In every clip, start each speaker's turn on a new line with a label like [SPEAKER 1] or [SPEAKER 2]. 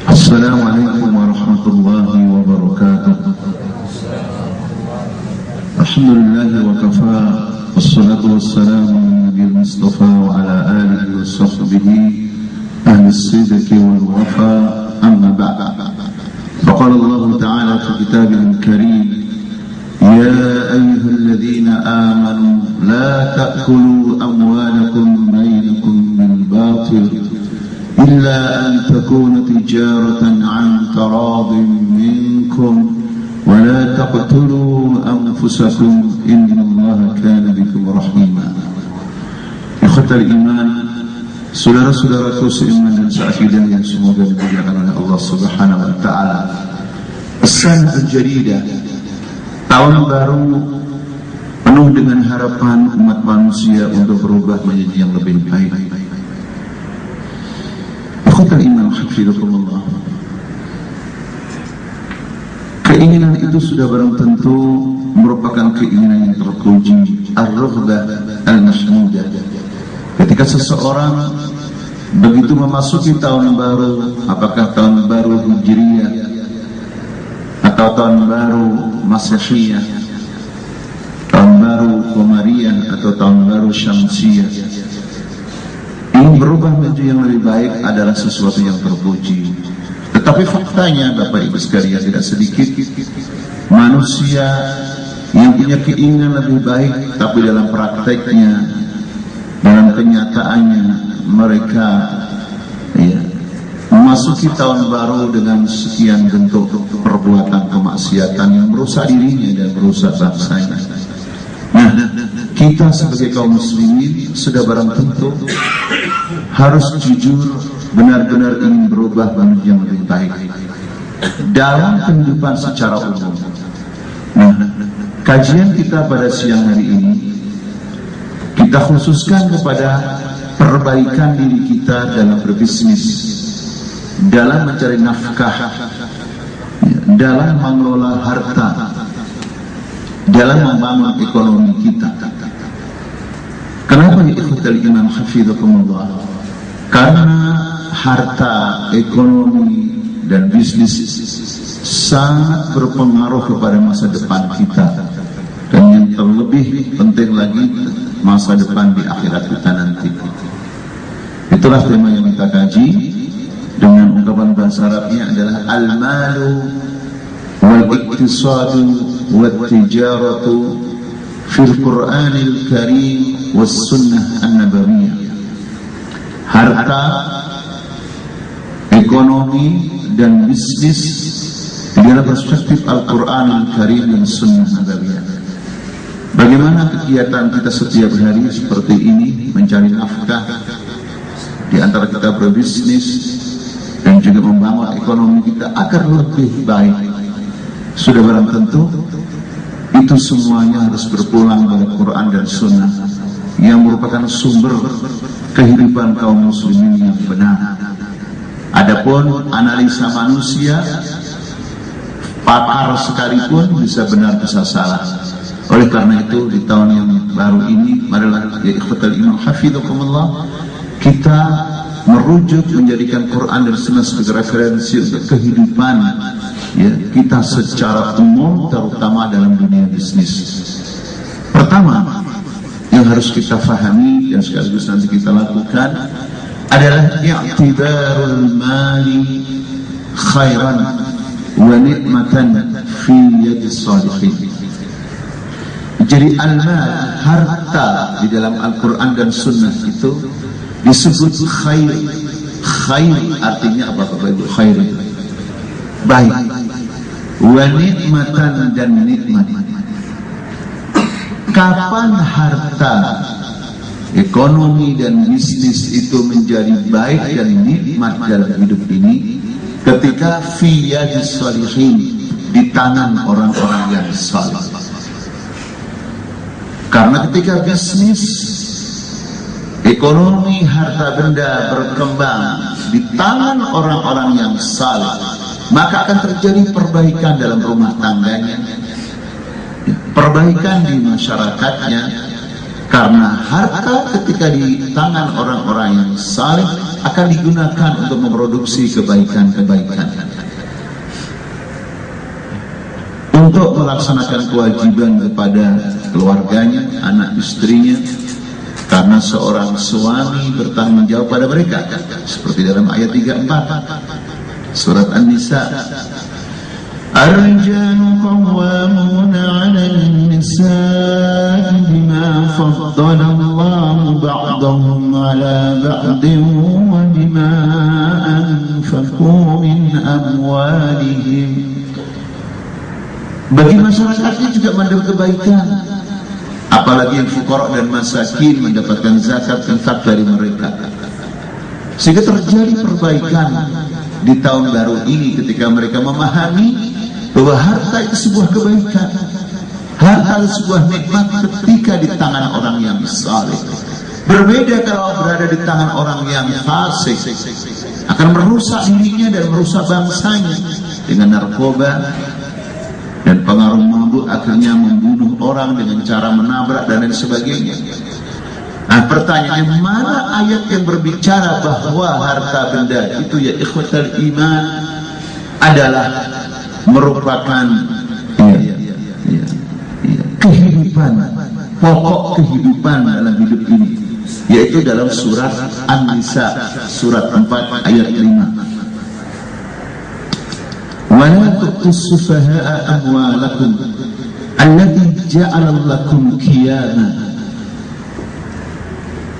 [SPEAKER 1] Assalamualaikum warahmatullahi wabarakatuh. Alhamdulillah wa kafa, wassalatu wassalamu ala nabiyil mustafa wa ala alihi wa sahbihi ahli sidqi wal wafa, amma ba'd. Faqala Allah ta'ala fi kitabihil karim, ya ayyuhalladzina amanu la ta'kulu amwalakum bainakum bil batil إلا أن تكون تجارة عن تراض منكم ولا تقتلوا أنفسكم إن الله كان بكم رحيما. Ikhwatal iman, saudara-saudaraku seiman dan seakidah yang semoga dimuliakan oleh Allah Subhanahu wa taala. As-sanah al-jadidah, tahun baru penuh dengan harapan umat manusia untuk berubah menjadi yang lebih baik. Ikhwatal iman hafizakumullah, keinginan itu sudah barang tentu merupakan keinginan yang terpuji, ar-raghbah al-mahmudah. Ketika seseorang begitu memasuki tahun baru, apakah tahun baru Hijriyah atau tahun baru Masihiyah, tahun baru Qamariyah atau tahun baru Syamsiyah, ingin berubah menjadi yang lebih baik adalah sesuatu yang terpuji. Tetapi faktanya Bapak Ibu sekalian, tidak sedikit manusia yang punya keinginan lebih baik, tapi dalam prakteknya, dalam kenyataannya mereka memasuki tahun baru dengan sekian bentuk perbuatan kemaksiatan yang merusak dirinya dan merusak bangsanya. Nah, kita sebagai kaum muslimin sudah barang tentu harus jujur, benar-benar ingin berubah menjadi yang lebih baik dalam kehidupan secara umum. Nah, kajian kita pada siang hari ini kita khususkan kepada perbaikan diri kita dalam berbisnis, dalam mencari nafkah, dalam mengelola harta, dalam membangun ekonomi kita. Kenapa ya ikhwatal iman hafizakumullah? Karena harta, ekonomi, dan bisnis sangat berpengaruh kepada masa depan kita, dan yang terlebih penting lagi masa depan di akhirat kita nanti. Itulah tema yang kita kaji dengan ungkapan bahasa Arabnya adalah al-malu wal-iqtisadu wat-tijaratu fil Qur'anil Karim was sunnah an-nabawiyah. Harta, ekonomi, dan bisnis dalam perspektif Al-Quran Al-Karim dan sunnah nabawiyah. Bagaimana kegiatan kita setiap hari seperti ini, mencari nafkah, di antara kita berbisnis dan juga membangun ekonomi kita agar lebih baik. Sudah barang tentu itu semuanya harus berpulang pada Quran dan sunnah yang merupakan sumber kehidupan kaum muslimin yang benar. Adapun analisa manusia, pakar sekalipun bisa benar bisa salah. Oleh karena itu di tahun yang baru ini, marilah ya ikhwatal iman hafizakumullah, kita merujuk menjadikan Quran dan sunnah sebagai referensi untuk kehidupan ya kita secara umum, terutama dalam dunia bisnis. Pertama yang harus kita fahami dan sekaligus nanti kita lakukan adalah i'tibarul mali khairan wa ni'matan fi yadis salihin. Jadi al-mal, harta di dalam Al-Quran dan sunnah itu disebut khair. Khair artinya apa Bapak Ibu? Khair, baik. Wa ni'matan, dan nikmat. Kapan harta, ekonomi, dan bisnis itu menjadi baik dan nikmat dalam hidup ini? Ketika fi yadis salihin, di tangan orang-orang yang saleh. Karena ketika bisnis, ekonomi, harta benda berkembang di tangan orang-orang yang saleh, maka akan terjadi perbaikan dalam rumah tangganya, perbaikan di masyarakatnya. Karena harta ketika di tangan orang-orang yang saleh akan digunakan untuk memproduksi kebaikan-kebaikan, untuk melaksanakan kewajiban kepada keluarganya, anak istrinya, karena seorang suami bertanggung jawab pada mereka, seperti dalam ayat 34 surat An-Nisa. Ar-rijalu qawwamuna 'alan nisa'i bima faddala Allahu ba'dahum 'ala ba'din wa bima anfaqu min amwalihim. Bagi masyarakatnya juga mendapat kebaikan, apalagi yang fuqara dan masakin mendapatkan zakat infak dari mereka, sehingga terjadi perbaikan di tahun baru ini ketika mereka memahami bahwa harta itu sebuah kebaikan, harta itu sebuah nikmat ketika di tangan orang yang saleh. Berbeda kalau berada di tangan orang yang fasik, akan merusak dirinya dan merusak bangsanya dengan narkoba dan pengaruh mabuk, akhirnya membunuh orang dengan cara menabrak dan lain sebagainya. Nah, pertanyaannya, mana ayat yang berbicara bahwa harta benda itu, ya ikhwatal iman, adalah merupakan kehidupan, pokok kehidupan dalam hidup ini, yaitu dalam surat An-Nisa surat 4 ayat 5. Wa la tu'tus sufaha'a amwalakum allati ja'ala lakum qiyama.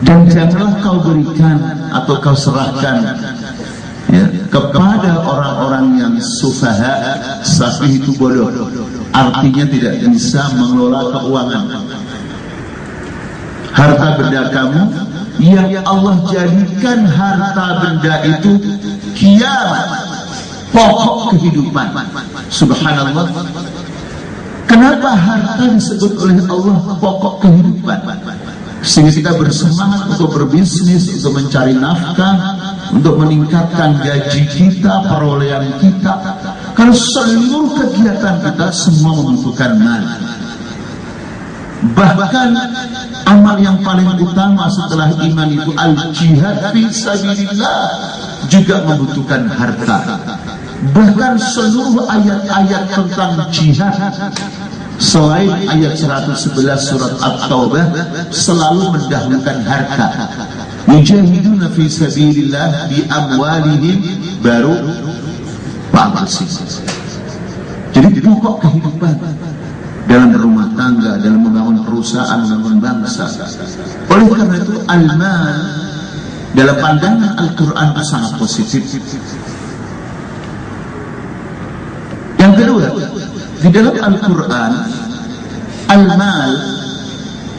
[SPEAKER 1] Dan janganlah kau berikan atau kau serahkan kepada orang-orang yang sufaha. Safih itu bodoh, artinya tidak bisa mengelola keuangan. Harta benda kamu yang Allah jadikan harta benda itu kiamat, pokok kehidupan. Subhanallah, kenapa harta disebut oleh Allah pokok kehidupan? Sehingga kita bersemangat untuk berbisnis, untuk mencari nafkah, untuk meningkatkan gaji kita, perolehan kita. Kalau seluruh kegiatan kita semua membutuhkan mal. Bahkan amal yang paling utama setelah iman itu al-jihad fi sabilillah juga membutuhkan harta. Bahkan seluruh ayat-ayat tentang jihad selain ayat 111 surat At-Taubah selalu mendahulukan harta. Yujahiduna fi sabilillah bi amwalihim, baru ba'anfusihim. Jadi pokok kehidupan dalam rumah tangga, dalam membangun perusahaan, membangun bangsa. Oleh karena itu al-mal dalam pandangan Al-Quran itu sangat positif. Yang kedua, di dalam Al-Quran, al-mal,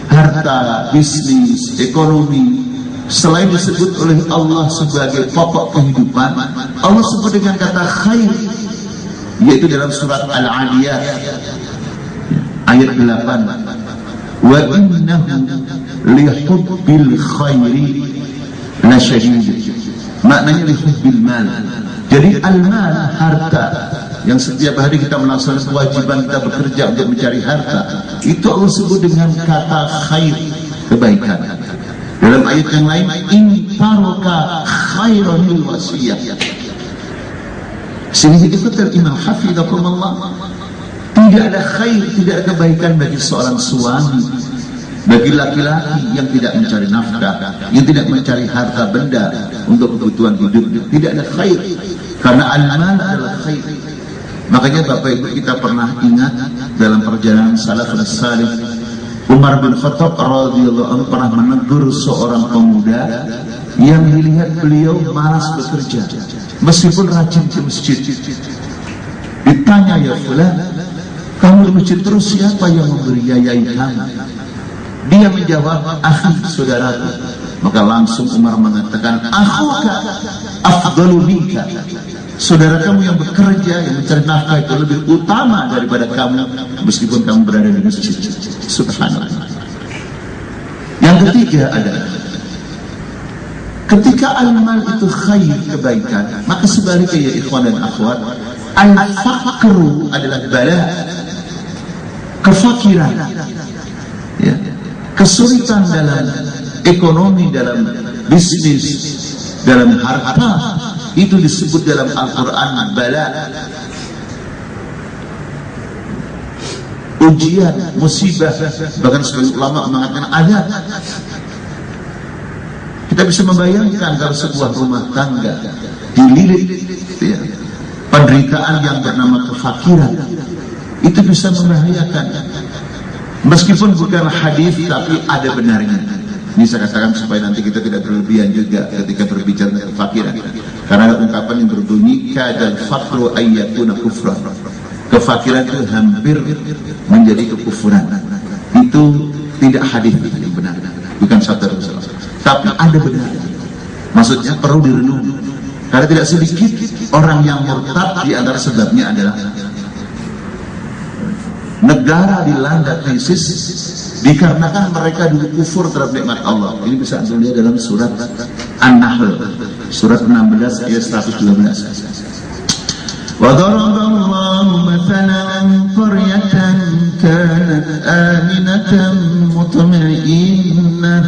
[SPEAKER 1] harta, bisnis, ekonomi, selain disebut oleh Allah sebagai pokok kehidupan, Allah sebut dengan kata khair, yaitu dalam surat Al-Adiyat ayat 8. Wa innahu lihubbil khairi lasyadid. Maknanya lihubbil mal. Jadi al-mal, harta, yang setiap hari kita melaksanakan kewajiban kita bekerja untuk mencari harta, itu Allah sebut dengan kata khair, kebaikan. Dalam ayat yang lain, in taraka khairan lil wasiyah. Sehingga itu Imam Hafidhahullah, tidak ada khair, tidak ada kebaikan bagi seorang suami, bagi laki-laki yang tidak mencari nafkah, yang tidak mencari harta benda untuk kebutuhan hidup. Tidak ada khair, karena al-mal adalah khair. Makanya Bapak Ibu, kita pernah ingat dalam perjalanan salafus salih, Umar bin Khattab radhiyallahu anhu pernah menegur seorang pemuda yang dilihat beliau malas bekerja meskipun rajin ke masjid. Ditanya, ya fulan, kamu di masjid terus, siapa yang membiayai kamu? Dia menjawab, akhi, saudaraku. Maka langsung Umar mengatakan, akhuka afdalu minka. Saudara kamu yang bekerja, yang mencari nafkah itu lebih utama daripada kamu, meskipun kamu berada di masjid. Subhanallah. Yang ketiga adalah, ketika al-mal itu khair, kebaikan, maka sebaliknya ya ikhwan dan akhwat, al-faqru adalah bala, kefakiran, kesulitan dalam ekonomi, dalam bisnis, dalam harta, itu disebut dalam Al-Quran bala, ujian, musibah. Bahkan sebagian ulama mengatakan azab. Kita bisa membayangkan kalau sebuah rumah tangga dililit ya, penderitaan yang bernama kefakiran, itu bisa membahayakan. Meskipun bukan hadis, tapi ada benarnya. Ini saya katakan supaya nanti kita tidak berlebihan juga ketika berbicara tentang kefakiran. Karena ada ungkapan yang berbunyi kadal fakru ayyakuna kufran. Kefakiran itu hampir menjadi kekufuran. Itu tidak hadis yang benar, bukan sabda Rasulullah. Tapi ada benarnya. Maksudnya perlu direnung. Karena tidak sedikit orang yang murtad, di antara sebabnya adalah negara dilanda krisis dikarenakan mereka dulu kufur terhadap nikmat Allah. Ini bisa Anda lihat dalam surat An-Nahl, surat 16 ayat 112. Wa daraballahu mathalan qaryatan kanat aminatan mutma'innah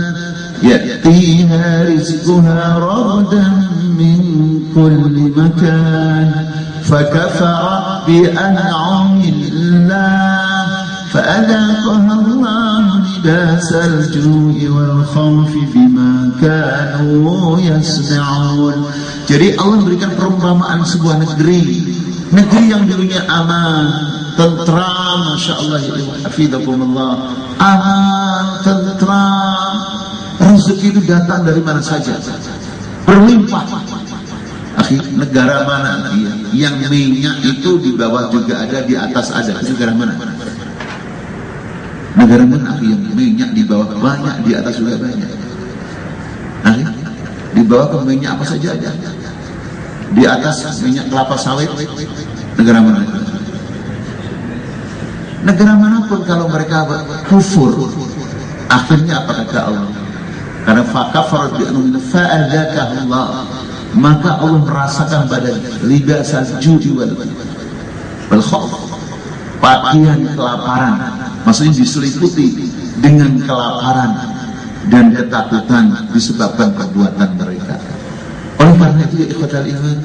[SPEAKER 1] ya'tiha rizquha ragadan min kulli makan fakafarat bi an'amillah فأذاقها الله لباس الجوع والخوف بما كانوا يصنعون. Jadi Allah memberikan perumpamaan sebuah negeri yang dulunya aman, tentram, masya Allah, hafizakumullah, aman, tentram, rezeki itu datang dari mana saja, berlimpah. Negara mana yang minyak itu di bawah juga ada, di atas ada? Negara mana? Negara mana yang minyak di bawah banyak, di atas juga banyak? Di bawah minyak apa saja ada. Di atas minyak kelapa sawit. Negara mana? Negara manapun kalau mereka kufur, akhirnya apa kata Allah? Karena fakafarat bi an'amillah fa'adzaqahullah, maka Allah merasakan badan libasal judi wal khauf, pakaian kelaparan. Maksudnya diseliputi dengan kelaparan dan ketakutan disebabkan perbuatan mereka. Oleh karena itu, ikhwatal iman,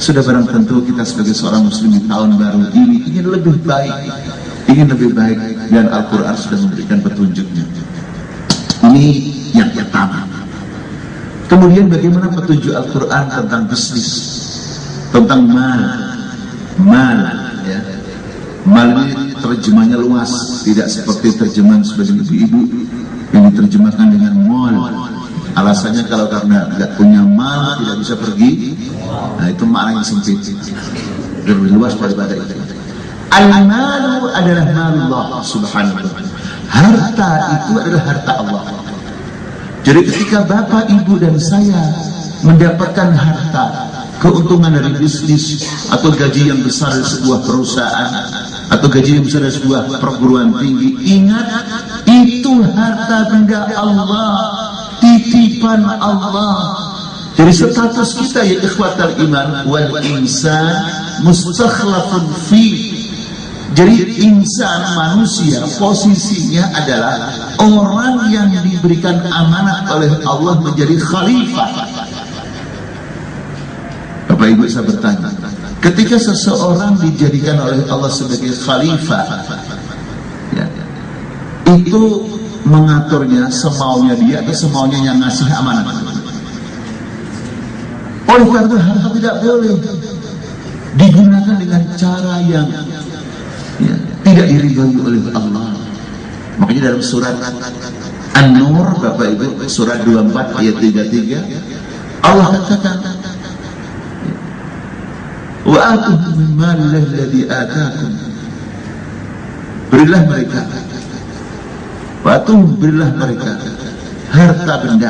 [SPEAKER 1] sudah barang tentu kita sebagai seorang muslim di tahun baru ini ingin lebih baik, dan Al-Quran sudah memberikan petunjuknya. Ini yang pertama. Kemudian bagaimana petunjuk Al-Quran tentang bisnis, tentang mal, ya. Mal ini terjemahnya luas, tidak seperti terjemahan sebagian ibu-ibu yang diterjemahkan dengan mall. Alasannya kalau karena tidak punya mal tidak bisa pergi. Nah, itu maknanya sempit, lebih luas daripada itu. Al-malu adalah malullah subhanahu wa ta'ala. Harta itu adalah harta Allah. Jadi ketika bapak, ibu dan saya mendapatkan harta, keuntungan dari bisnis atau gaji yang besar dari sebuah perusahaan atau gaji yang besar dari sebuah perguruan tinggi, ingat itu harta benda Allah, titipan Allah. Jadi status kita ya ikhwatal iman, wal insan mustakhlafun fi. Jadi insan, manusia, posisinya adalah orang yang diberikan amanah oleh Allah menjadi khalifah. Bapak Ibu, saya bertanya, ketika seseorang dijadikan oleh Allah sebagai khalifah, ya, itu mengaturnya semaunya dia atau semaunya yang ngasih amanah? Oleh karena itu harta tidak boleh digunakan dengan cara yang ya, tidak diridhoi oleh Allah. Makanya dalam surat An-Nur, Bapak Ibu, surat 24 ayat 33, Allah katakan, wa atuhum min malillahi alladzi ataakum, berilah mereka, berilah mereka harta benda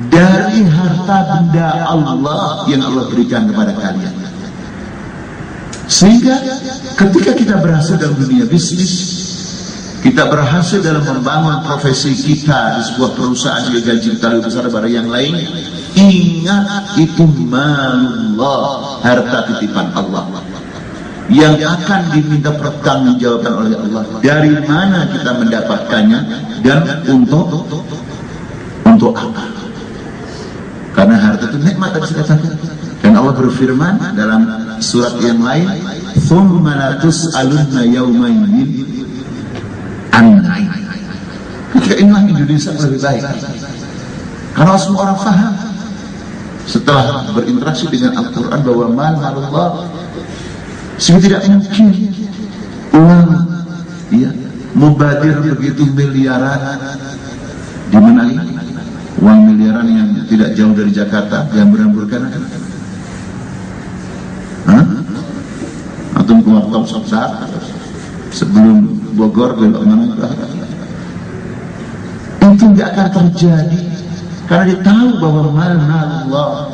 [SPEAKER 1] dari harta benda Allah yang Allah berikan kepada kalian. Sehingga ketika kita berhasil dalam dunia bisnis, kita berhasil dalam membangun profesi kita di sebuah perusahaan yang gaji kita lebih besar daripada yang lain, ingat itu malullah, harta titipan Allah yang akan diminta pertanggungjawaban oleh Allah. Dari mana kita mendapatkannya dan untuk apa? itu nikmat tadi saya katakan. Dan Allah berfirman dalam surat yang lain, "Tsumma la tus'alunna yawmaidin an-na'im." Inilah Indonesia lebih baik. Karena semua orang faham setelah berinteraksi dengan Al-Quran bahwa mal-malullah sehingga tidak mungkin uang mubadir begitu miliaran. Di mana uang miliaran yang tidak jauh dari Jakarta yang berhamburkan? Antum keluar tol Soksa sebelum Bogor belok mana? Itu nggak akan terjadi karena dia tahu bahwa mal-malullah.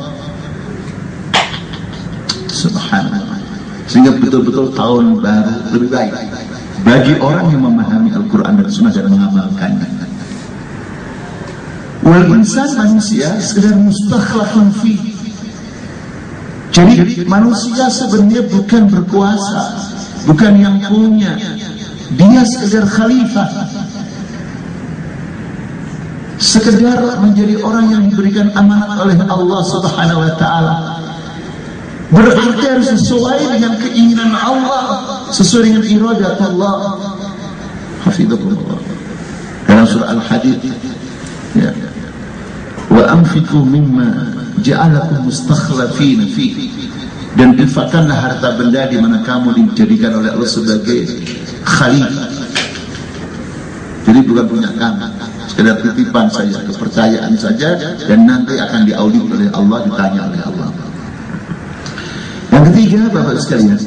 [SPEAKER 1] Subhanallah. Sehingga betul-betul tahun baru lebih baik bagi orang yang memahami Al-Quran dan Sunnah dan mengamalkannya. Wal insan manusia sekedar mustakhlafun fi. Jadi manusia sebenarnya bukan berkuasa, bukan yang punya. Dia sekedar khalifah, sekedar menjadi orang yang diberikan amanat oleh Allah Subhanahu wa taala. Berarti harus sesuai dengan keinginan Allah, sesuai dengan iradat Allah. Hafidhahullah. Dalam surah Al-Hadid, ya. Wa anfiqu mimma ja'alakum mustakhlafina fi. Dan infakkanlah harta benda di mana kamu dijadikan oleh Allah sebagai khalifah. Jadi bukan punya kamu, sekedar titipan saja, kepercayaan saja, dan nanti akan diaudit oleh Allah, ditanya oleh Allah. Yang ketiga, Bapak sekalian,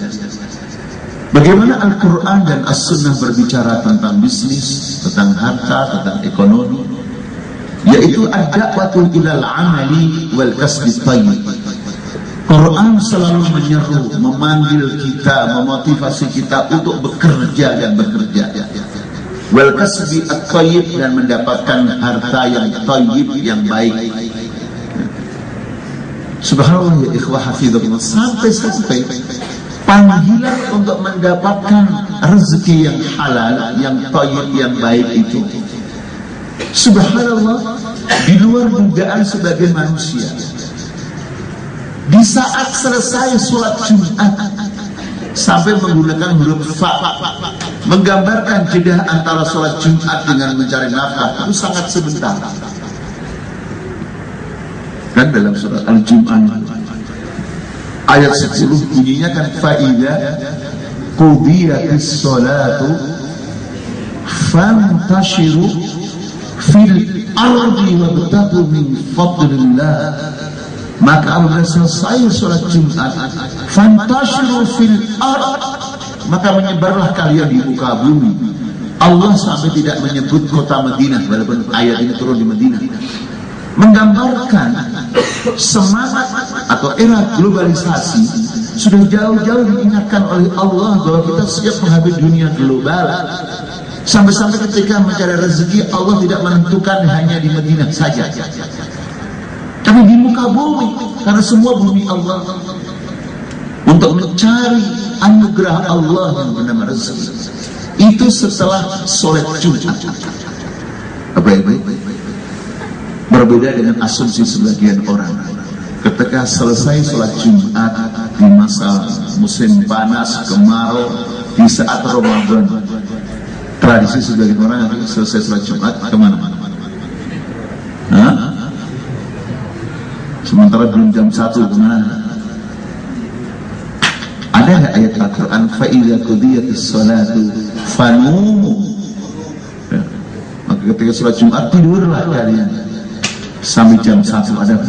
[SPEAKER 1] bagaimana Al-Quran dan As-Sunnah berbicara tentang bisnis, tentang harta, tentang ekonomi, yaitu ad-da'watu ilal amali wal kasbi thayyib. Quran selalu menyeru, memanggil kita, memotivasi kita untuk bekerja dan bekerja. Wal kasbi at-thayyib, dan mendapatkan harta yang thayyib, yang baik. Subhanallah ya ikhwah hafidhullah, sampai panggilan untuk mendapatkan rezeki yang halal, yang thayyib, yang baik itu, subhanallah, di luar dugaan sebagai manusia. Di saat selesai sholat Jumat sampai menggunakan huruf fa, menggambarkan jeda antara sholat Jumat dengan mencari nafkah itu sangat sebentar. Kan dalam surat Al-Jum'ah ayat 10 bunyinya kan, fa'idha qudiyatis sholatu fantashiru fil ardi wabtaghu min fadlillah. Maka apabila selesai sholat Jumat, fantashiru fil ard, maka menyebarlah kalian di muka bumi. Allah sampai tidak menyebut kota Madinah, walaupun ayat ini turun di Madinah, menggambarkan semangat atau era globalisasi sudah jauh-jauh diingatkan oleh Allah bahwa kita siap menghadapi dunia global. Sampai-sampai ketika mencari rezeki, Allah tidak menentukan hanya di Madinah saja, tapi di muka bumi, karena semua bumi Allah, untuk mencari anugerah Allah yang bernama rezeki. Itu setelah sholat Jumat. Baik-baik. Berbeda dengan asumsi sebagian orang. Ketika selesai sholat Jumat di masa musim panas, kemarau, di saat Ramadan, tradisi sebagian orang yang selesai sholat Jumat kemana-mana. Sementara belum jam 1 kemana? Ada nggak ayat Al-Quran, fa'idha qudiyatis sholatu fanumu, ya. Maka ketika sholat Jumat tidurlah kalian sampai jam 1. Ada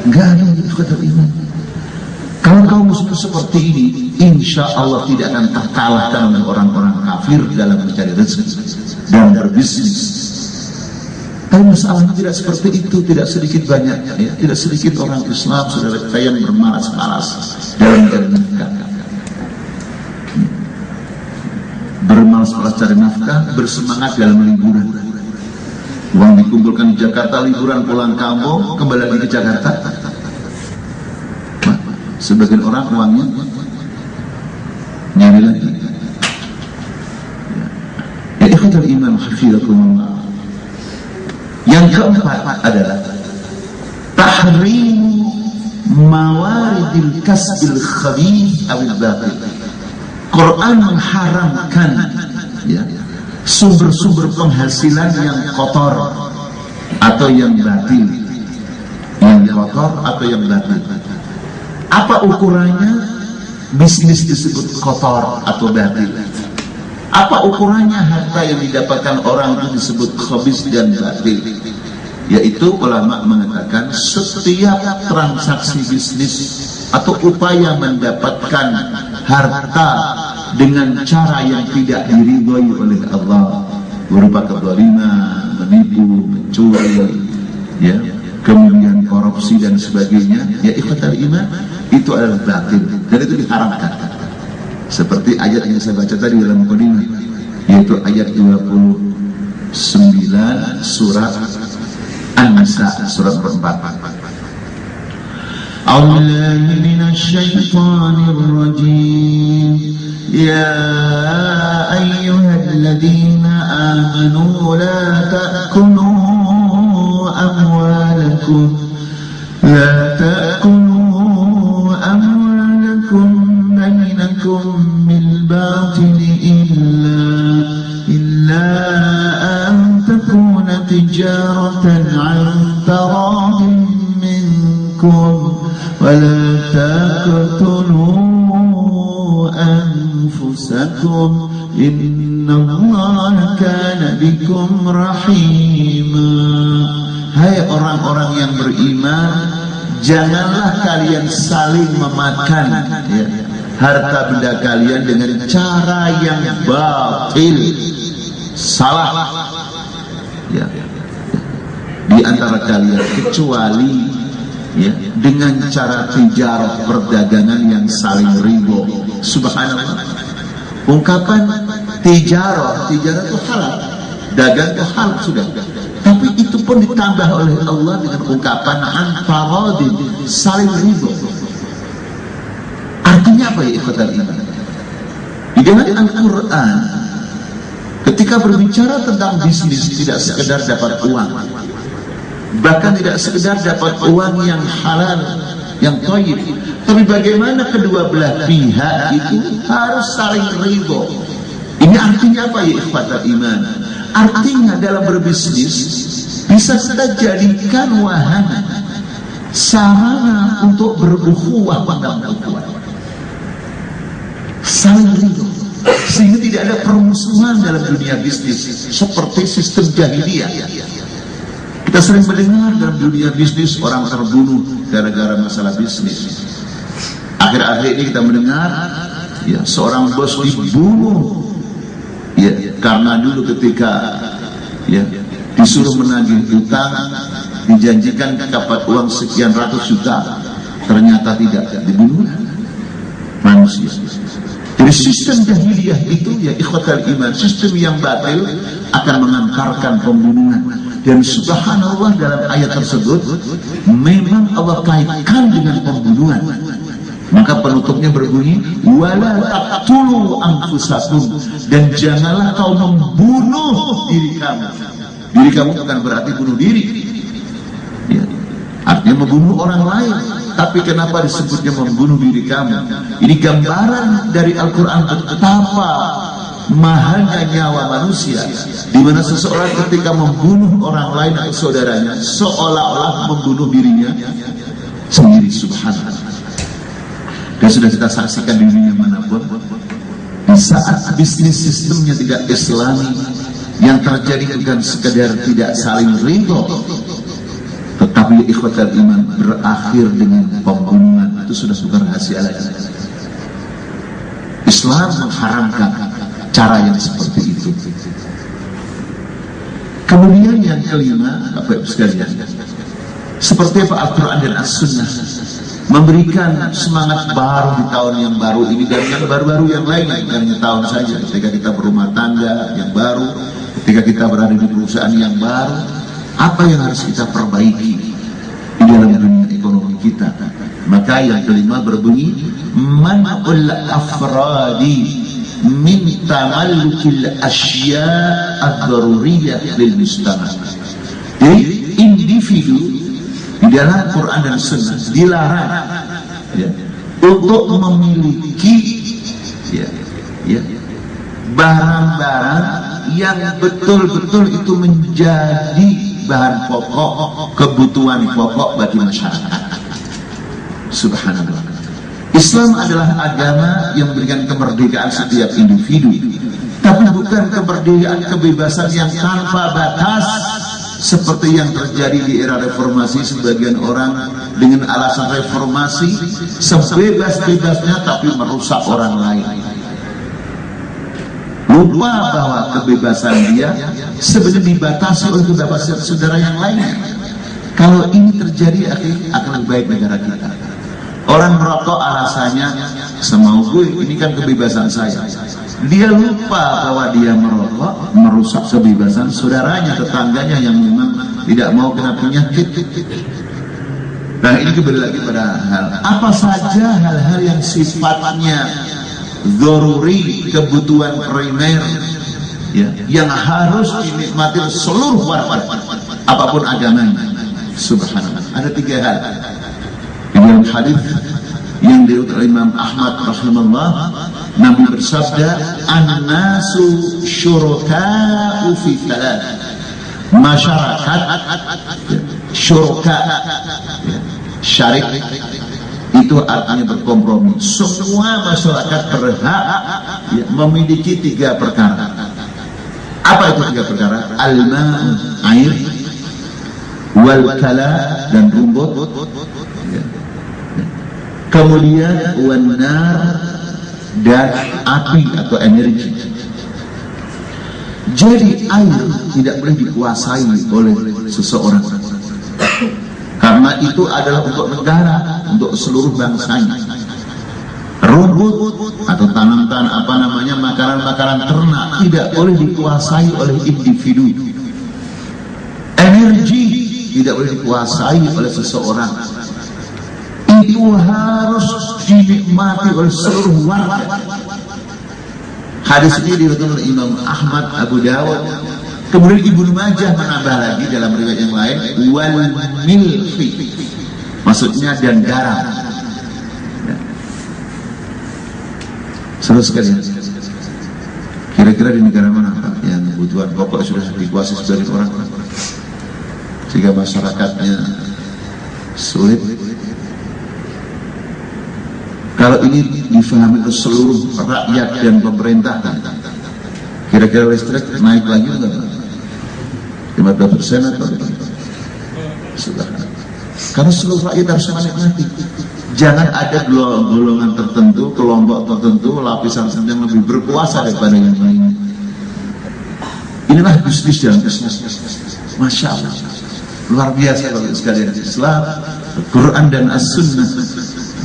[SPEAKER 1] enggak? Ada kata iman. Kalau kaum muslim seperti ini, insya Allah tidak akan terkalahkan oleh orang-orang kafir dalam mencari rezeki dan berbisnis. Tapi masalahnya tidak seperti itu, tidak sedikit banyak, ya. Tidak sedikit orang Islam saudara kita yang bermalas-malas dalam mencari nafkah. Bermalas-malas cari nafkah, bersemangat dalam liburan. Uang dikumpulkan di Jakarta, liburan pulang kampung, kembali lagi ke Jakarta. Sebagian orang uangnya nyari lagi. Ya ikhwatul iman hafidhakumullah. Yang keempat adalah tahrimu mawaridil kasbil khabith awil batil. Quran mengharamkan ya, sumber-sumber penghasilan yang kotor atau yang batil, yang kotor atau yang batil. Apa ukurannya bisnis disebut kotor atau batil? Apa ukurannya harta yang didapatkan orang itu disebut khabis dan batil? Yaitu ulama mengatakan setiap transaksi bisnis atau upaya mendapatkan harta dengan cara yang tidak diridhoi oleh Allah, berupa kezaliman, menipu, mencuri, ya, kemudian korupsi dan sebagainya, ya ikhwatal iman, itu adalah batil dan itu diharamkan. Seperti ayat yang saya baca tadi dalam mukadimah, yaitu ayat 29 surat An-Nisa, surat 4. A'udzubillahi minasyaitonir rajim. Ya ayyuhalladzina amanu la ta'kulu amwalakum bainakum bil batili illa an takuna tijaratan an taradin minkum wa la taqtulu anfusakum innallaha kana bikum rahima. Hai orang-orang yang beriman, janganlah kalian saling memakan ya, harta benda kalian dengan cara yang batil, salah ya, di antara kalian, kecuali ya, dengan cara tijarah, perdagangan yang saling riba. Subhanallah, ungkapan tijarah itu halal, dagang itu halal sudah, tapi itu pun ditambah oleh Allah dengan ungkapan antaradin, saling riba. Artinya apa ya ikhwatal iman? Di dalam Al-Quran ketika berbicara tentang bisnis, tidak sekedar dapat uang, bahkan tidak sekedar dapat uang yang halal, yang thayyib, tapi bagaimana kedua belah pihak itu harus saling ridha. Ini artinya apa ya ikhwatal iman? Artinya dalam berbisnis bisa kita jadikan wahana, sarana untuk berukhuwah dalam ukhuwah, saling ridho, sehingga tidak ada permusuhan dalam dunia bisnis seperti sistem jahiliyah. Kita sering mendengar dalam dunia bisnis orang terbunuh gara-gara masalah bisnis. Akhir-akhir ini kita mendengar ya, seorang bos dibunuh ya, karena dulu ketika ya, disuruh menagih utang, dijanjikan dapat uang sekian ratus juta, ternyata tidak, dibunuh manusia. Jadi sistem jahiliyah itu ya ikhwatal iman, sistem yang batil akan mengantarkan pembunuhan. Dan subhanallah dalam ayat tersebut memang Allah kaitkan dengan pembunuhan. Maka penutupnya berbunyi wala taqtulu anfusakum, dan janganlah kau membunuh diri kamu. Diri kamu bukan berarti bunuh diri ya, artinya membunuh orang lain. Tapi kenapa disebutnya membunuh diri kamu? Ini gambaran dari Al-Quran betapa mahalnya nyawa manusia, di mana seseorang ketika membunuh orang lain atau saudaranya seolah-olah membunuh dirinya sendiri. Subhanallah. Dan sudah kita saksikan di dunia manapun, di saat bisnis sistemnya tidak islami, yang terjadi bukan sekedar tidak saling ridho, tetapi ikhwatal iman berakhir dengan pembunuhan. Itu sudah bukan rahasia lagi. Islam mengharamkan cara yang seperti itu. Kemudian yang kelima, Bapak Ibu sekalian, seperti apa Al-Quran dan As-Sunnah memberikan semangat baru di tahun yang baru ini, dan yang baru-baru yang lain, bukan hanya tahun saja. Ketika kita berumah tangga yang baru, ketika kita berada di perusahaan yang baru, apa yang harus kita perbaiki di dalam dunia ekonomi kita? Maka yang kelima berbunyi man'ul afradi min tamallukil asya' ad-daruriyah lil mujtama'. Jadi individu di dalam Quran dan Sunnah dilarang ya, untuk memiliki ya, barang-barang yang betul-betul itu menjadi bahan pokok, kebutuhan pokok bagi masyarakat. Subhanallah. Islam adalah agama yang memberikan kemerdekaan setiap individu, tapi bukan kemerdekaan kebebasan yang tanpa batas seperti yang terjadi di era reformasi. Sebagian orang dengan alasan reformasi sebebas-bebasnya tapi merusak orang lain, lupa bahwa kebebasan dia sebenarnya dibatasi oleh kebebasan saudara yang lainnya. Kalau ini terjadi akan lebih baik negara kita. Orang merokok alasannya semau gue, ini kan kebebasan saya. Dia lupa bahwa dia merokok merusak kebebasan saudaranya, tetangganya yang memang tidak mau kena penyakit. Nah, ini kembali lagi pada hal apa saja hal-hal yang sifatnya dzaruri, kebutuhan primer ya, yang harus dinikmati seluruh warga apapun agamanya. Subhanallah. Ada 3 hal di dalam hadis yang diriwayatkan oleh Imam Ahmad rahimahullah. Nabi bersabda, an-nasu syuraka'u fi thalath. Masyarakat syuraka ya, syarik itu artinya berkompromi. Semua masyarakat berhak ya, memiliki 3 perkara. Apa itu 3 perkara? Al-ma', air, wal kala, dan rumput ya. Kemudian wan nar, dan api atau energi. Jadi air tidak boleh dikuasai oleh seseorang, karena itu adalah untuk negara, untuk seluruh bangsanya. Rumput atau tanaman makanan-makanan ternak tidak boleh dikuasai oleh individu. Energi tidak boleh dikuasai oleh seseorang. Itu harus dinikmati oleh seluruh warga. Hadis ini diriwayatkan oleh Imam Ahmad, Abu Dawud. Kemudian Ibnu Majah menambah lagi dalam riwayat yang lain, wal milhi, maksudnya dan garam. Ya. Saudara sekalian, kira-kira di negara mana yang kebutuhan pokok sudah dikuasai sebagian orang, sehingga masyarakatnya sulit? Kalau ini difahami oleh seluruh rakyat dan pemerintah, kira-kira listrik naik lagi enggak? 15% atau sudah? Karena seluruh rakyat harus menikmati. Jangan ada golongan tertentu, kelompok tertentu, lapisan yang lebih berkuasa daripada yang lain. Inilah bisnis dalam bisnis. Masya Allah, luar biasa kalau sekalian. Islam, Quran dan As-Sunnah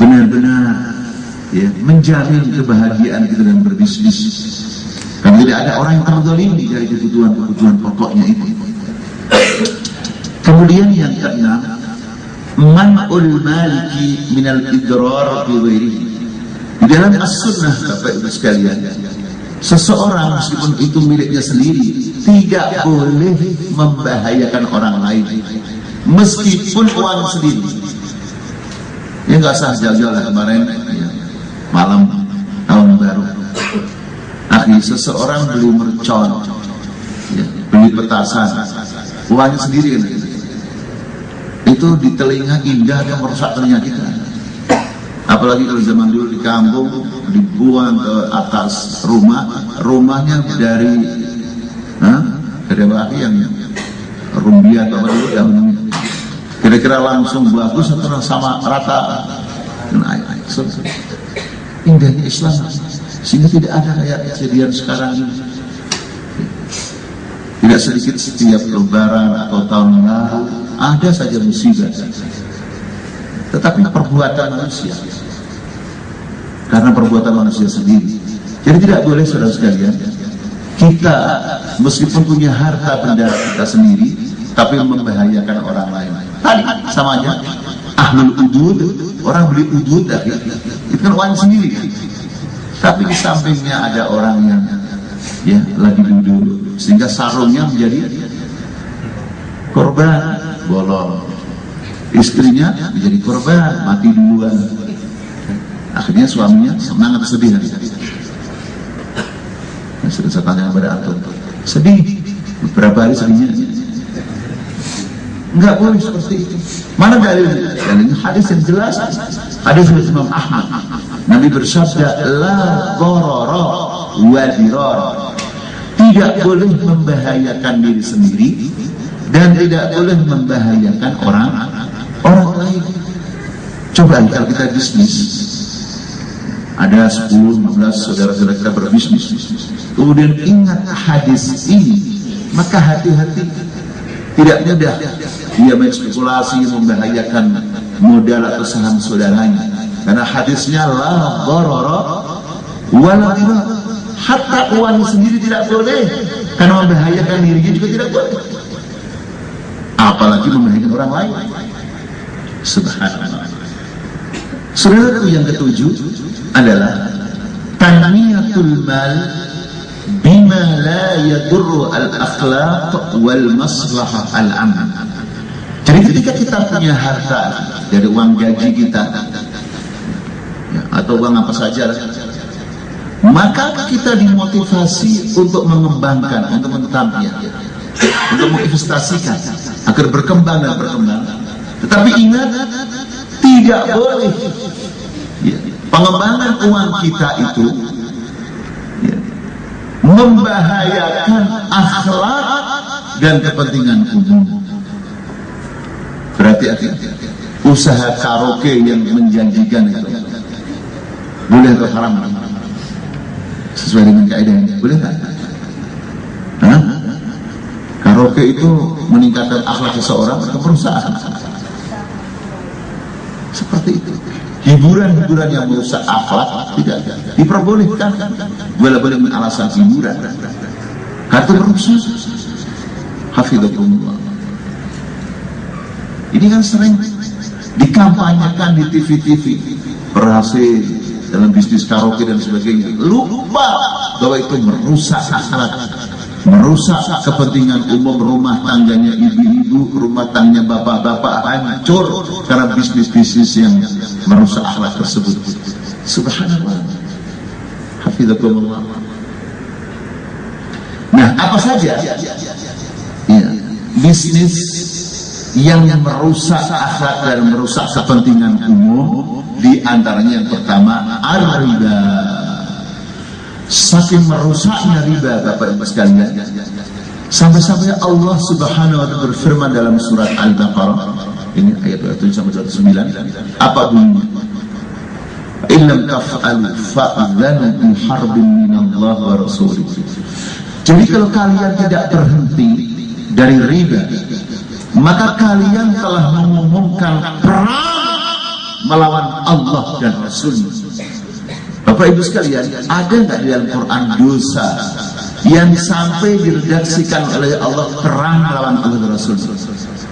[SPEAKER 1] benar-benar ya, menjamin kebahagiaan kita dalam berbisnis. Karena tidak ada orang yang terzalimi dari kebutuhan pokoknya itu. Kemudian yang keenam, man'ul maliki minal idrar bi ghairihi. Di dalam As-Sunnah, Bapak Ibu sekalian, seseorang meskipun itu miliknya sendiri tidak boleh membahayakan orang lain, meskipun uang sendiri. Ya nggak sah jauh-jauh lah kemarin ya, malam tahun baru, seseorang beli mercon ya, beli petasan, uangnya sendiri kan, itu di telinga indah dan merusak telinga kita. Apalagi kalau zaman dulu di kampung dibuang ke atas rumahnya dari apa yang rumbia atau apa dulu yang kira-kira langsung bagus atau sama rata. Indahnya Islam sehingga tidak ada kayak kejadian sekarang ini. Tidak sedikit setiap lebaran atau tahun baru ada saja musibah, tetapi perbuatan manusia, karena perbuatan manusia sendiri. Jadi tidak boleh saudara sekalian kita meskipun punya harta benda kita sendiri tapi membahayakan orang lain. Tadi sama aja ahlul udud, orang beli udud itu kan uang sendiri kan? Tapi di sampingnya ada orang yang ya lagi duduk sehingga sarungnya menjadi korban bolong. istrinya menjadi korban, mati duluan. Akhirnya suaminya senang atau sedih? Saya tanya kepada antum, sedih? Berapa hari sedihnya? Enggak boleh seperti itu. Mana dalilnya? Dalilnya hadis yang jelas, hadis dari Imam Ahmad. Nabi bersabda, la dharara wa dirar. Tidak boleh membahayakan diri sendiri dan tidak boleh membahayakan orang lain. Coba kalau kita bisnis, ada 10-15 saudara-saudara kita berbisnis, kemudian ingat hadis ini, maka hati-hati. Tidak mudah dia berspekulasi membahayakan modal atau saham saudaranya, karena hadisnya la dharara wala dirar. Hatta uang sendiri tidak boleh, karena membahayakan dirinya juga tidak boleh, apalagi membahayakan orang lain. Subhanallah. Saudaraku, yang ketujuh adalah tanmiyatul mal bima la yadurru al-akhlaq wal maslahah al-aman. Jadi ketika kita punya harta dari uang gaji kita, ya, atau uang apa saja, maka kita dimotivasi untuk mengembangkan, untuk mentambah, untuk menginvestasikan agar berkembang dan berkembang. Tetapi ingat, tidak boleh ya, pengembangan uang kita itu ya, membahayakan akhlak dan kepentingan umum. Berarti usaha karaoke yang menjanjikan itu boleh atau haram? Sesuai dengan kaidahnya, boleh nggak? Karaoke itu meningkatkan akhlak seseorang atau perusahaan? Seperti itu. Hiburan-hiburan yang merusak akhlak tidak diperbolehkan, boleh dengan alasan hiburan. Kartu merusak. Hafidhakumullah. Ini kan sering dikampanyekan di TV-TV, berhasil dalam bisnis karaoke dan sebagainya. Lupa bahwa itu merusak akhlak, merusak kepentingan umum. Rumah tangganya ibu-ibu, rumah tangganya bapak-bapak hancur karena bisnis-bisnis yang merusak akhlak tersebut. Subhanallah. Hafidhakumullah. Nah, apa saja ya, bisnis yang merusak akhlak dan merusak kepentingan umum? Di antaranya yang pertama, ar-riba. Saking merusaknya riba, Bapak Ibu sekalian, sampai-sampai Allah Subhanahu wa ta'ala berfirman dalam surat Al-Baqarah, ini ayat 27-29, apa bunyinya? Illam taf'alu fa'adhanu bi harbin minallah wa rasulih. Jadi kalau kalian tidak berhenti dari riba, maka kalian telah mengumumkan perang melawan Allah dan Rasulnya. Bapak Ibu sekalian, ada nggak di dalam Quran dosa yang sampai diredaksikan oleh Allah perang melawan Allah dan Rasulnya?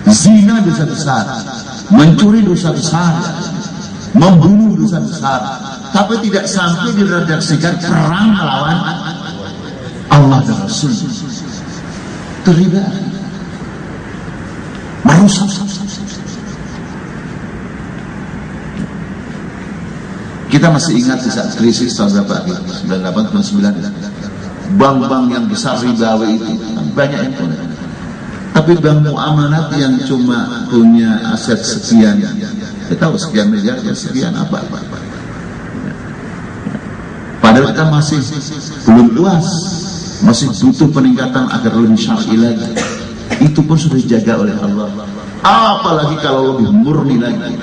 [SPEAKER 1] Zina dosa besar, mencuri dosa besar, membunuh dosa besar, tapi tidak sampai diredaksikan perang melawan Allah dan Rasulnya. Terlibat merusak. Kita masih ingat di saat krisis tahun berapa? 98-99. Bank-bank yang besar ribawi itu banyak yang punya. Tapi bank muamalat yang cuma punya aset sekian, kita tahu sekian miliar, ya sekian apa? Padahal kita masih belum puas, masih butuh peningkatan agar lebih syar'i lagi. Itu pun sudah dijaga oleh Allah. Apalagi kalau lebih murni lagi.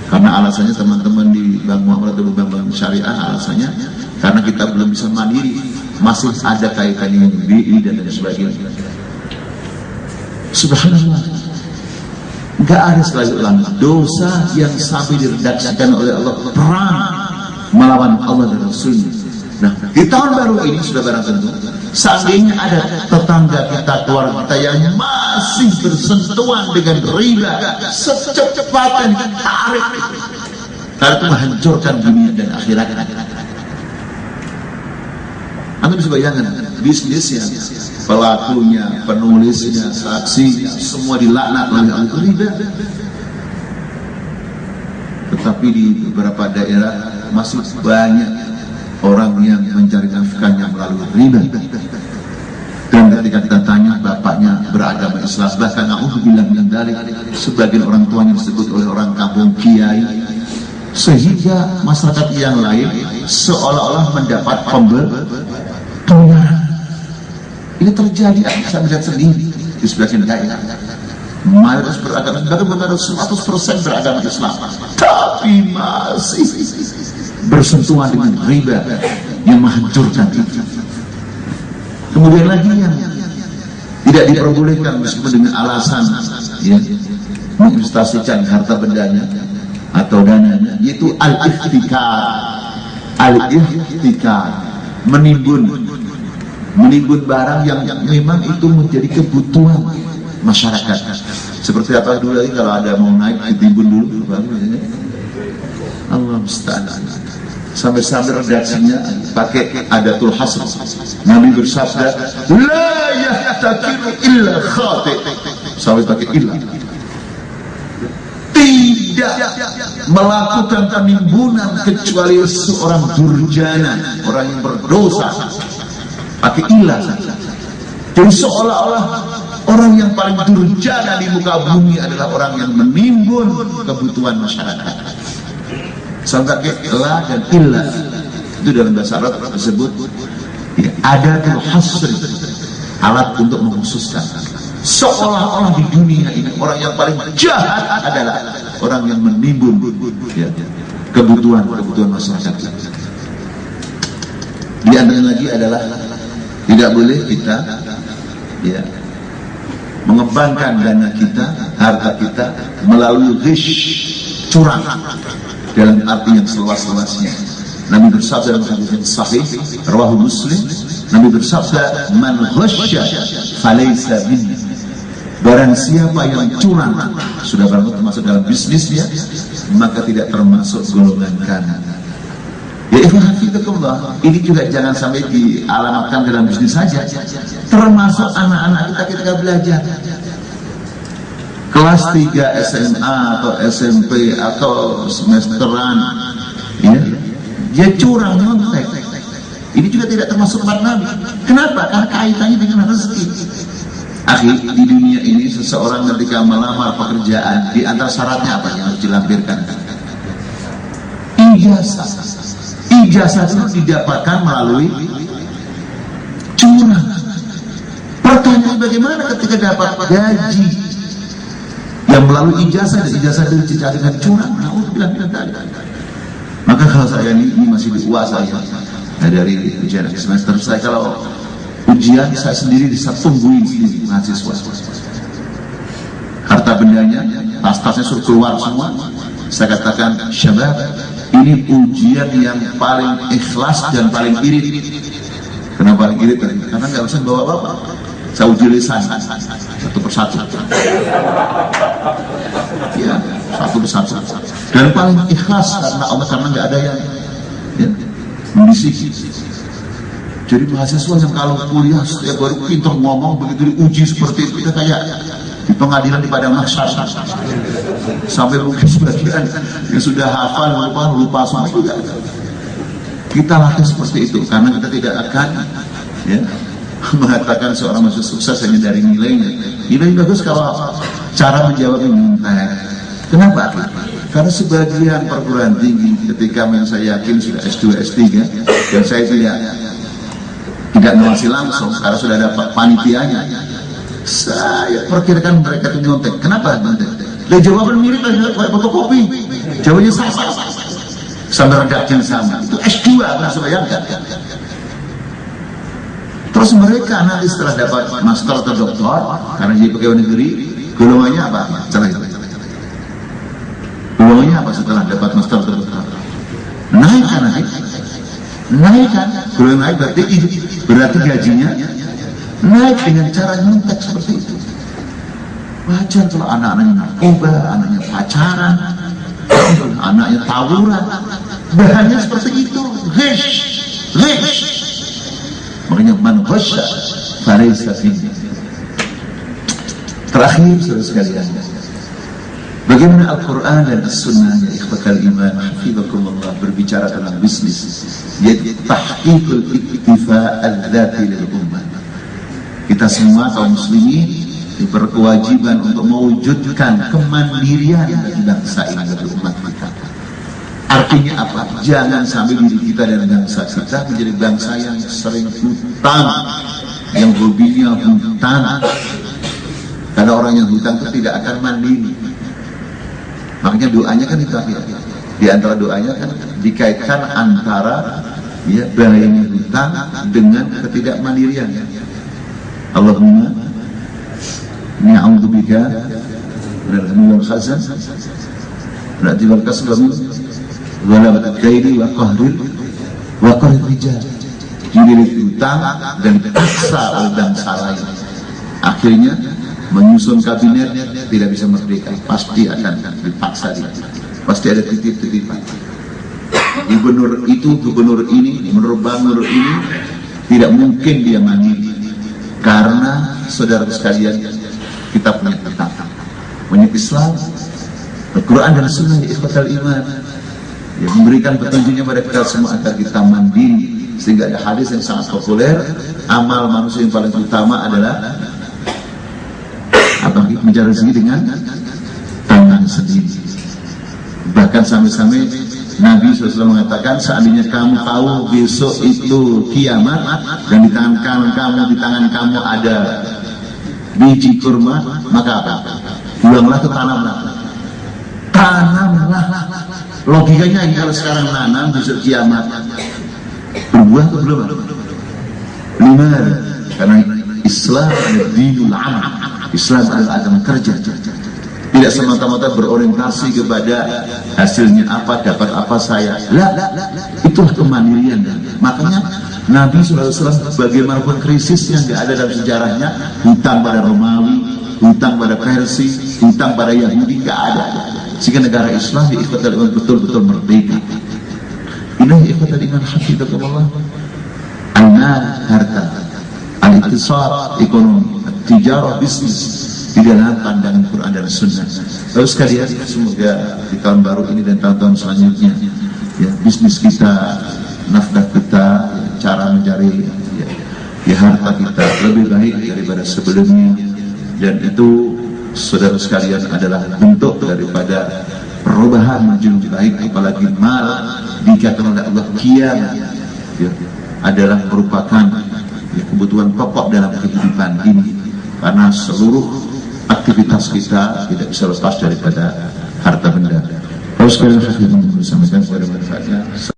[SPEAKER 1] Karena alasannya teman-teman di bank muamalat atau bank syariah, alasannya karena kita belum bisa mandiri, masih ada kaitannya dengan BI dan sebagainya. Subhanallah. Gak ada sekali ulang dosa yang sampai diredaksikan oleh Allah perang melawan Allah dan Rasulnya. Nah, di tahun baru ini sudah barang tentu, seandainya ada tetangga kita, keluarga kita yang masih bersentuhan dengan riba, secepatnya ditarik, karena itu menghancurkan dunia dan akhirat. Anda bisa bayangkan bisnisnya, pelakunya, penulisnya, saksinya, semua dilaknat oleh Allah. Riba. tapi di beberapa daerah masih banyak orang yang mencari nafkahnya melalui riba. Dan ketika kita tanya, bapaknya beragama Islam, bahkan na'udzubillah min dzalik, sebagian orang tuanya disebut oleh orang kampung kiai, sehingga masyarakat yang lain seolah-olah mendapat pembenaran. Ini terjadi, saya melihat sendiri di sebagian daerah. Mayoritas beragama, bahkan benar 100% beragama Islam, tapi masih bersentuhan dengan riba yang menghancurkan itu. Kemudian lagi yang tidak diperbolehkan meskipun dengan alasan ya, menginvestasikan harta bendanya atau dananya, yaitu al-ihtikar, menimbun barang yang memang itu menjadi kebutuhan masyarakat. Seperti apa dulu lagi, kalau ada mau naik ditimbun dulu, Allah musta'an. Sampai-sampai redaksinya pakai adatul hasr. Nabi bersabda, la yahtakiru illa khati', sampai pakai illa. Tidak melakukan penimbunan kecuali seorang durjana, orang yang berdosa, pakai illa. Jadi seolah-olah orang yang paling durjana di muka bumi adalah orang yang menimbun kebutuhan masyarakat. Sampai la dan illa itu dalam bahasa Arab tersebut ya, adatul hasri, alat untuk mengkhususkan. Seolah-olah di dunia ini orang yang paling jahat adalah orang yang menimbun ya, kebutuhan masyarakat. Di antara lagi adalah tidak boleh kita ya, mengembangkan dana kita, harta kita melalui ghish, curang, dalam arti yang seluas-luasnya. Nabi bersabda dalam hadis yang sahih rawahu Muslim, Nabi bersabda, man ghasya falaysa minni, barang siapa yang curang, sudah barang termasuk dalam bisnisnya, maka tidak termasuk golongan kanan. Ya ikhwanafidakumullah, ini juga jangan sampai dialamatkan dalam bisnis saja, termasuk anak-anak kita ketika belajar kelas 3 SMA atau SMP atau semesteran ya, dia curang nyontek. Ini juga tidak termasuk umat Nabi. Kenapa? Karena kaitannya dengan rezeki. Akhi, di dunia ini seseorang ketika melamar pekerjaan, di antara syaratnya apa yang harus dilampirkan? Ijazah. Ijazah itu didapatkan melalui curang. Pertanyaan, bagaimana ketika dapat gaji yang melalui ijazah, dan ijazah dicari dengan curang? Maka kalau saya ini masih di UAS saya dari ujian semester saya, kalau ujian saya sendiri bisa tungguin sendiri mahasiswa, harta bendanya, tas-tasnya suruh keluar semua. Saya katakan, syabab, ini ujian yang paling ikhlas dan paling irit. Kenapa paling irit? Karena nggak usah bawa bapak. Saya uji lisan satu persatu, ya, satu persatu, dan paling ikhlas karena Allah, karena nggak ada yang ya, membisiki. Jadi mahasiswa yang kalau kuliah setiap baru pintar ngomong, begitu diuji seperti itu, kita kayak di pengadilan di padang mahsyar, sampai mungkin sebagian yang sudah hafal lupa semua juga. Kita latih seperti itu karena kita tidak akan ya, mengatakan seorang mahasiswa sukses hanya dari nilainya. Nilai bagus kalau cara menjawabnya nyontek. Kenapa? Karena sebagian perguruan tinggi ketika saya yakin sudah S2, S3 dan saya tidak ngawasi langsung karena sudah dapat panitianya, saya perkirakan mereka itu nyontek. Kenapa nyontek? Jawaban mirip kayak fotokopi, jawabannya sama, sampai redaksinya sama. Itu S2, langsung bayangkan. Terus mereka nanti setelah dapat master atau doktor, karena jadi pegawai negeri, golongannya apa? Golongannya apa setelah dapat master atau doktor? Naik kan? Naik kan? Golongan naik berarti gajinya naik dengan cara nyontek seperti itu. Wajar kalau anak-anaknya narkoba, anaknya pacaran, anaknya tawuran, bahannya seperti itu. Ghish. Makanya man ghasya falaysa minni. Terakhir saudara sekalian, Bagaimana Al-Quran dan As-Sunnah ya ikhwatal iman hafizakumullah berbicara tentang bisnis, yaitu tahqiqul iktifa al-dzati lil ummah. Kita semua kaum muslimin berkewajiban untuk mewujudkan kemandirian bagi bangsa ini, bagi umat kita. Artinya apa? Jangan sampai diri kita dan bangsa kita menjadi bangsa yang sering hutang, yang hobinya hutang. Karena orang yang hutang itu tidak akan mandiri. Makanya doanya kan itu di antara doanya kan dikaitkan antara ya bahayanya hutang dengan ketidakmandirian. Allahumma ni'udzubika minal hammi wal hazan berarti wal kasal wa ghalabatil daini wa qahril rijal. Jadi hutang dan dipaksa oleh bangsa lain. Akhirnya menyusun kabinet tidak bisa merdeka, pasti akan dipaksa dia. Pasti ada titip-titipan. Gubernur itu, gubernur ini, menurut Bangor ini tidak mungkin dia mandiri. Karena saudara sekalian, kita punya hutang. Punya Islam, Al-Quran dan Sunnah ya ikhwatal iman, yang memberikan petunjuknya pada kita semua agar kita mandiri. Sehingga ada hadis yang sangat populer, amal manusia yang paling utama adalah mencari rezeki dengan tangan sendiri. Bahkan sampai-sampai Nabi SAW mengatakan, seandainya kamu tahu besok itu kiamat dan di tangan kanan kamu, di tangan kamu ada biji kurma, maka apa? Buanglah ke tanamlah. Tanamlah. Logikanya kalau sekarang nanam besok kiamat berbuah atau belum? Lima. Karena Islam adalah dinul amal. Islam adalah agama kerja. Tidak semata-mata berorientasi kepada hasilnya apa, dapat apa saya. Itulah kemandirian. Makanya Nabi SAW bagaimanapun krisisnya nggak ada dalam sejarahnya, hutang pada Romawi, hutang pada Persia, hutang pada Yahudi nggak ada. Sehingga negara Islam di ikhwatal iman betul-betul merdeka. Ini ikhwatal iman hafizakumullah. Al-mal harta, al-iktisad ekonomi, tijarah bisnis di dalam pandangan Quran dan Sunnah. Lalu sekalian, semoga di tahun baru ini dan tahun-tahun selanjutnya ya bisnis kita, nafkah kita, cara mencari ya harta kita lebih baik daripada sebelumnya. Dan itu saudara sekalian adalah bentuk daripada perubahan menuju lebih baik. Apalagi mal dikatakan oleh Allah qiyam ya, adalah merupakan ya, kebutuhan pokok dalam kehidupan ini. Karena seluruh aktivitas kita tidak bisa lepas daripada harta benda. Terus sekalian saya ingin menyampaikan kepada mereka